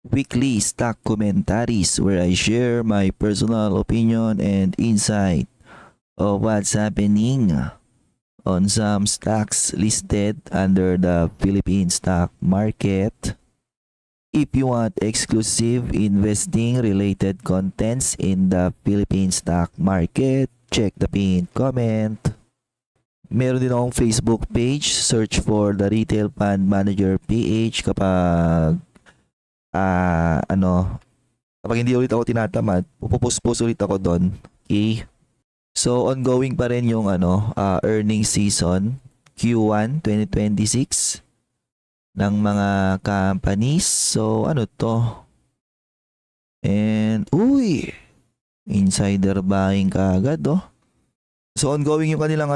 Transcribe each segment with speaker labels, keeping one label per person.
Speaker 1: weekly stock commentaries where I share my personal opinion and insight of what's happening on some stocks listed under the Philippine stock market. If you want exclusive investing related contents in the Philippine stock market, check the pinned comment. Meron din akong Facebook page, search for the Retail Fund Manager PH kapag kapag hindi ulit ako tinatamad, pupost-post ulit ako doon. Okay? So ongoing pa rin yung earnings season Q1 2026 ng mga companies. So ano to? And insider buying kaagad oh. So ongoing yung kanilang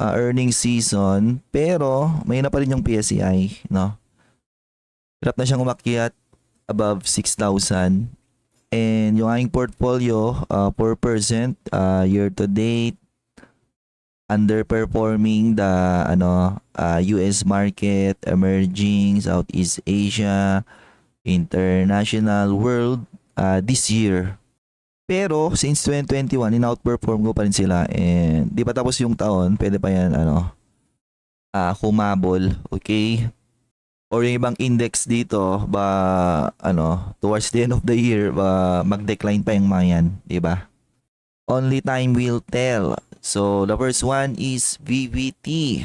Speaker 1: earnings season, pero may na pa rin yung PSEI, no? Hirap na siyang umakyat above 6,000. And yung aking portfolio, 4% year to date, underperforming the US market, emerging, Southeast Asia, international world this year. Pero since 2021, in-outperform ko pa rin sila, and di pa tapos yung taon, pwede pa yan humabol, okay? Or yung ibang index dito towards the end of the year mag-decline pa yung mga yan, di ba? Only time will tell. So the first one is VVT,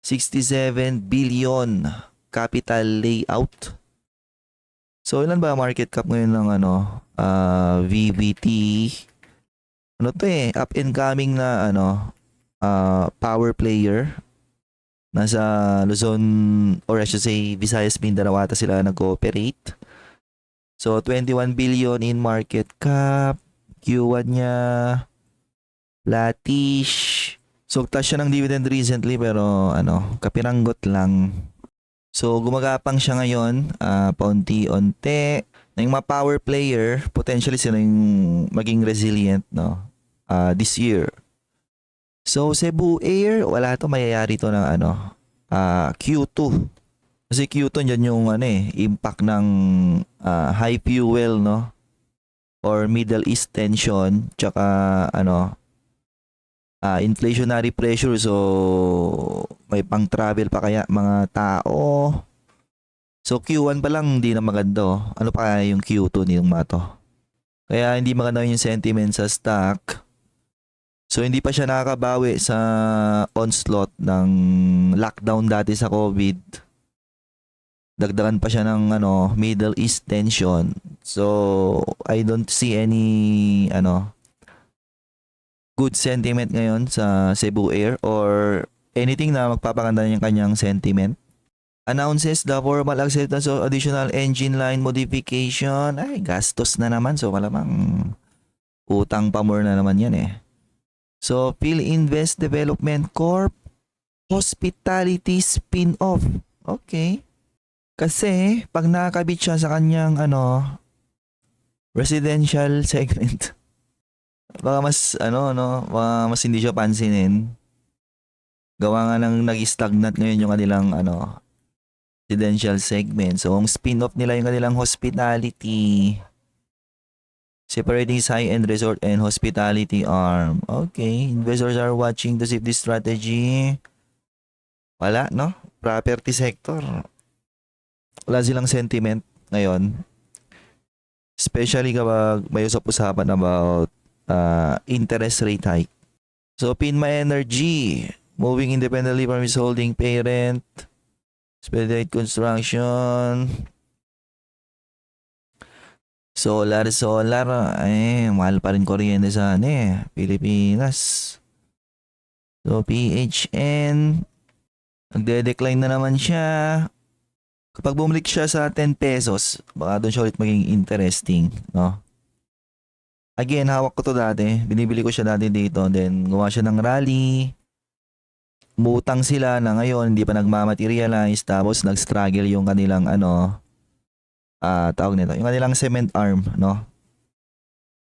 Speaker 1: 67 billion capital layout. So ilan ba market cap ngayon ng VVT? Ano to up and coming na power player. Nasa Luzon, or I should say Visayas, Mindanao ata sila nag-cooperate. So 21 billion in market cap. Q1 niya flattish. So touch siya ng dividend recently, pero kapiranggot lang. So gumagapang siya ngayon, paunti-unti. Na yung mga power player, potentially sila yung maging resilient this year. So Cebu Air, wala to, mayayari to ng Q2. Kasi Q2 dyan yung impact ng high fuel, no? Or Middle East tension, tsaka inflationary pressure. So may pang travel pa kaya mga tao. So Q1 pa lang hindi na maganda. Ano pa yung Q2 nitong mga to? Kaya hindi maganda yung sentiment sa stock. So hindi pa siya nakakabawi sa onslaught ng lockdown dati sa COVID. Dagdagan pa siya ng Middle East tension. So I don't see any good sentiment ngayon sa Cebu Air or anything na magpapaganda yung kanyang sentiment. Announces the formal acceptance of additional engine line modification. Ay, gastos na naman. So malamang utang pa more na naman yan eh. So, PhilInvest Development Corp, hospitality spin-off. Okay. Kasi, pag nakakabit siya sa kanyang residential segment, baka mas baka mas hindi siya pansinin. Gawa nga nang nag-stagnant ngayon yung kanilang residential segment. So, ang spin-off nila yung kanilang hospitality. Separating high-end resort and hospitality arm. Okay, investors are watching to see if this strategy. Wala, no? Property sector. Wala silang sentiment ngayon. Especially kapag may usap-usapan about interest rate hike. So, Pinma Energy, moving independently from its holding parent. Expedite Construction. Solar, mahal pa rin kuryente sa Pilipinas. So, PHN, nagde-decline na naman siya. Kapag bumalik siya sa 10 pesos, baka doon siya ulit maging interesting, no? Again, hawak ko to dati. Binibili ko siya dati dito. Then, gumawa siya ng rally. Umutang sila na ngayon, hindi pa nagmamaterialize. Tapos, nag-struggle yung kanilang tawag nito, yung kanilang cement arm, no?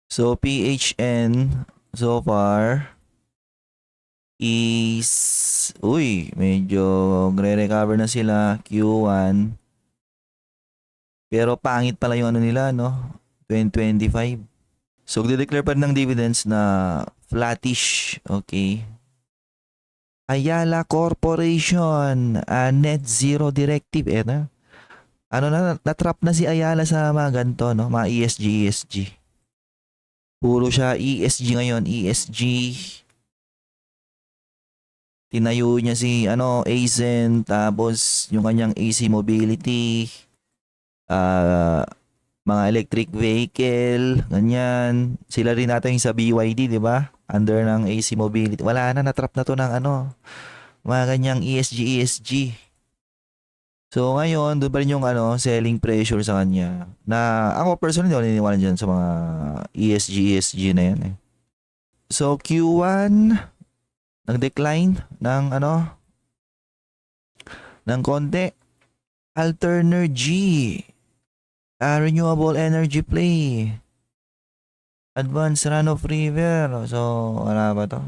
Speaker 1: So PHN so far is medyo gre-recover na sila Q1. Pero pangit pala yung ano nila, no? 2025. So, declare pa rin ng dividends na flattish. Okay. Ayala Corporation, net zero directive. Na. Ano na, natrap na si Ayala sa mga ganito, no? Mga ESG. Puro siya ESG ngayon, ESG. Tinayo niya si Aizen, tapos yung kanyang AC Mobility, ah mga electric vehicle, ganyan. Sila rin natin yung sa BYD, di ba? Under ng AC Mobility. Wala na, natrap na to ng mga ganyang ESG. So ngayon, doon pa rin yung selling pressure sa kanya. Na ako personally, hindi ako naniniwala dyan sa mga ESG na yan eh. So Q1, nag-decline ng konti. Alternergy, renewable energy play. Advanced runoff river. So, wala ba to?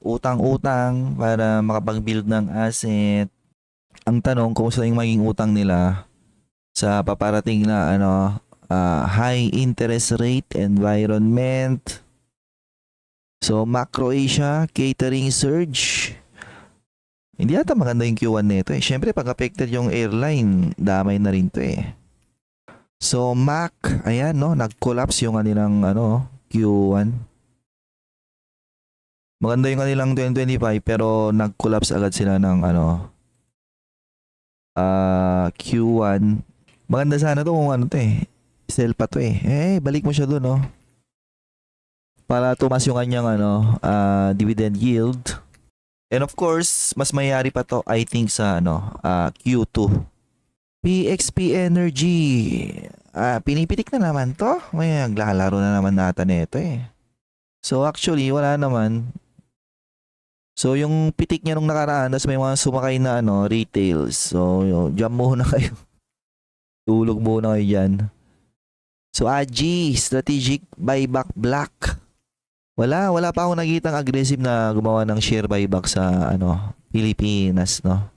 Speaker 1: Utang-utang para makapag-build ng asset. Ang tanong, kung saan yung maging utang nila sa paparating na high interest rate environment. So, Macro Asia, catering surge. Hindi ata maganda yung Q1 nito eh. Siyempre, pag affected yung airline, damay na rin to eh. So, Mac, ayan no, nag-collapse yung kanilang Q1. Maganda yung kanilang 2025 pero nag-collapse agad sila ng Q1. Maganda sana to kung to eh. Sell pa to eh. Balik mo siya doon no. Para tumas yung kanyang dividend yield. And of course, mas mayayari pa to I think sa Q2. PXP Energy. Pinipitik na naman to. May naglalaro na naman nata nito eh. So actually, wala naman. So yung pitik niya nung nakaraan, tas may mga sumakay na retails. So jump muna kayo. Tulog muna kayo dyan. So AGI, strategic buyback black. Wala pa ako nakitang aggressive na gumawa ng share buyback sa Pilipinas, no.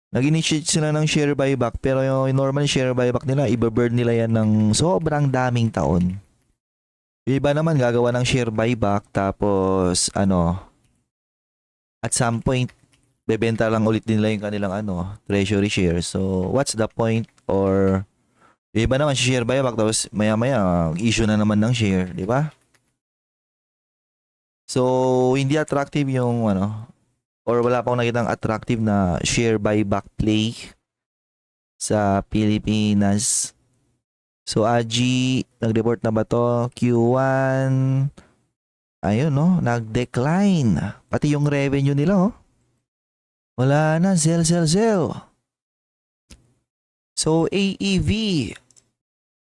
Speaker 1: Nag-initiate sila ng share buyback pero yung normal share buyback nila, i-burn nila yan ng sobrang daming taon. Yung iba naman gagawa ng share buyback tapos at some point bebenta lang ulit nila yung kanilang treasury shares. So what's the point? Or yung iba naman share buyback tapos maya-maya issue na naman ng share, di ba? So, hindi attractive yung or wala pa akong nakitang attractive na share buyback play sa Pilipinas. So, AGI, nag-report na ba to? Q1, ayun no, nag-decline. Pati yung revenue nila wala na, sell. So, AEV,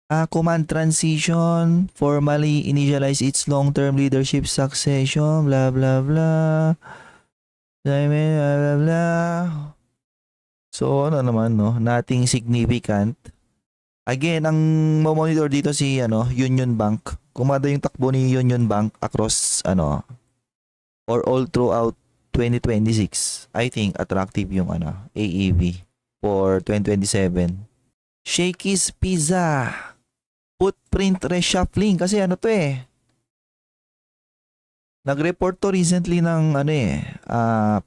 Speaker 1: Command Transition formally initialize its long-term leadership succession, blah blah blah. Blah blah blah. So naman no, nothing significant. Again, ang monitor dito si Union Bank. Kumada yung takbo ni Union Bank across or all throughout 2026. I think attractive yung AEV for 2027. Shakey's Pizza. Footprint reshuffling kasi to nag-report to recently ng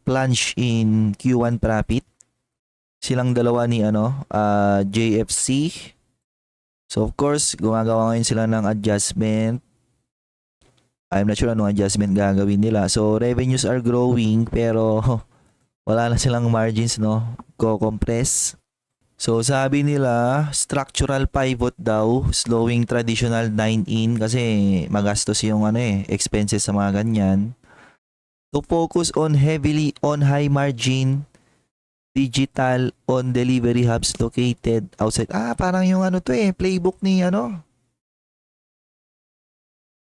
Speaker 1: plunge in Q1 profit. Silang dalawa ni JFC. So of course, gumagawa ngayon sila ng adjustment. I'm not sure anong adjustment gagawin nila. So revenues are growing pero wala na silang margins ko-compress. So sabi nila, structural pivot daw, slowing traditional dine-in kasi magastos yung expenses sa mga ganyan. To focus on heavily on high margin digital on delivery hubs located outside. Parang yung playbook ni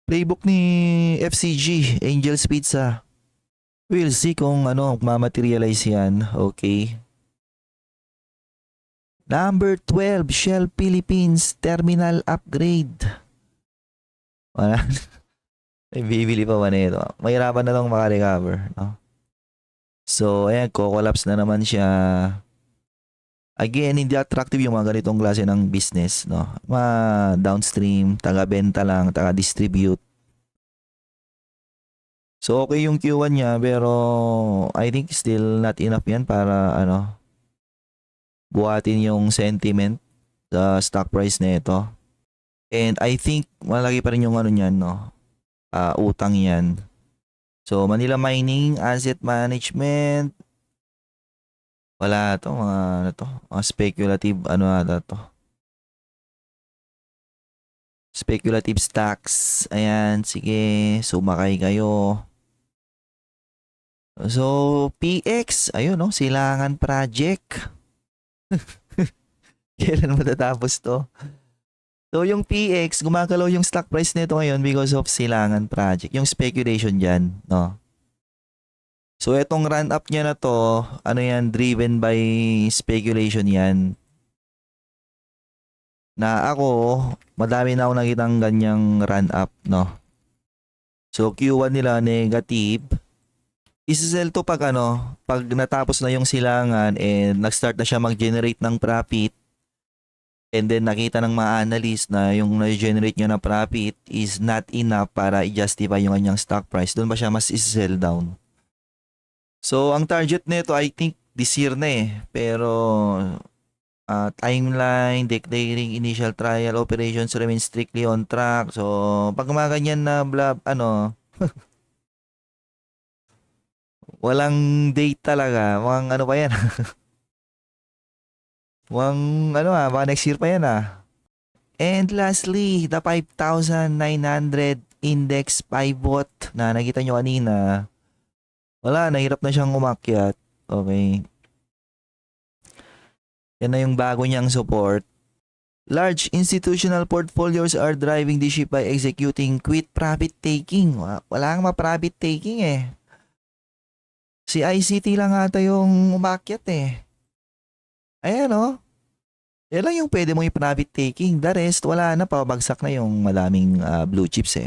Speaker 1: playbook ni FCG, Angel's Pizza. We'll see kung mamaterialize yan. Okay. Number 12, Shell Philippines Terminal Upgrade. Wala. Bibili pa ba nito? Mahirapan na lang makarecover. No? So, ayan, collapse na naman siya. Again, hindi attractive yung mga ganitong klase ng business, no? Mga downstream, taga-benta lang, taga-distribute. So, okay yung Q1 niya, pero I think still not enough yan para, buhatin yung sentiment sa stock price na ito. And I think, malaki pa rin yung niyan, no? Utang yan. So, Manila Mining, Asset Management, wala to, mga speculative, ata to. Speculative stocks. Ayan, sige, sumakay kayo. So, PX, ayun, no, Silangan Project. Kailan matatapos to? So, yung PX, gumagalaw yung stock price nito ngayon because of Silangan Project. Yung speculation dyan, no? So, etong run up niya na to, driven by speculation yan. Na ako, madami na ako nakitang ganyang run up, no? So, Q1 nila negative. Isisell to pag pag natapos na yung silangan and nag-start na siya mag-generate ng profit, and then nakita ng mga analyst na yung na-generate niya na profit is not enough para i-justify yung kanyang stock price, doon ba siya mas isi-sell down? So, ang target nito I think this year na pero timeline, declaring initial trial operations remain strictly on track. So, pag mga ganyan na walang date talaga. Mukhang pa yan. Mukhang baka next year pa yan And lastly, the 5,900 index pivot na nakita nyo kanina. Wala, nahirap na siyang umakyat. Okay. Yan na yung bago niyang support. Large institutional portfolios are driving the ship by executing quick profit taking. Wala kang ma-profit taking Si ICT lang ata yung umakyat Ayan Yan lang yung pwede mo i-profit taking. The rest, wala na, pabagsak na yung madaming blue chips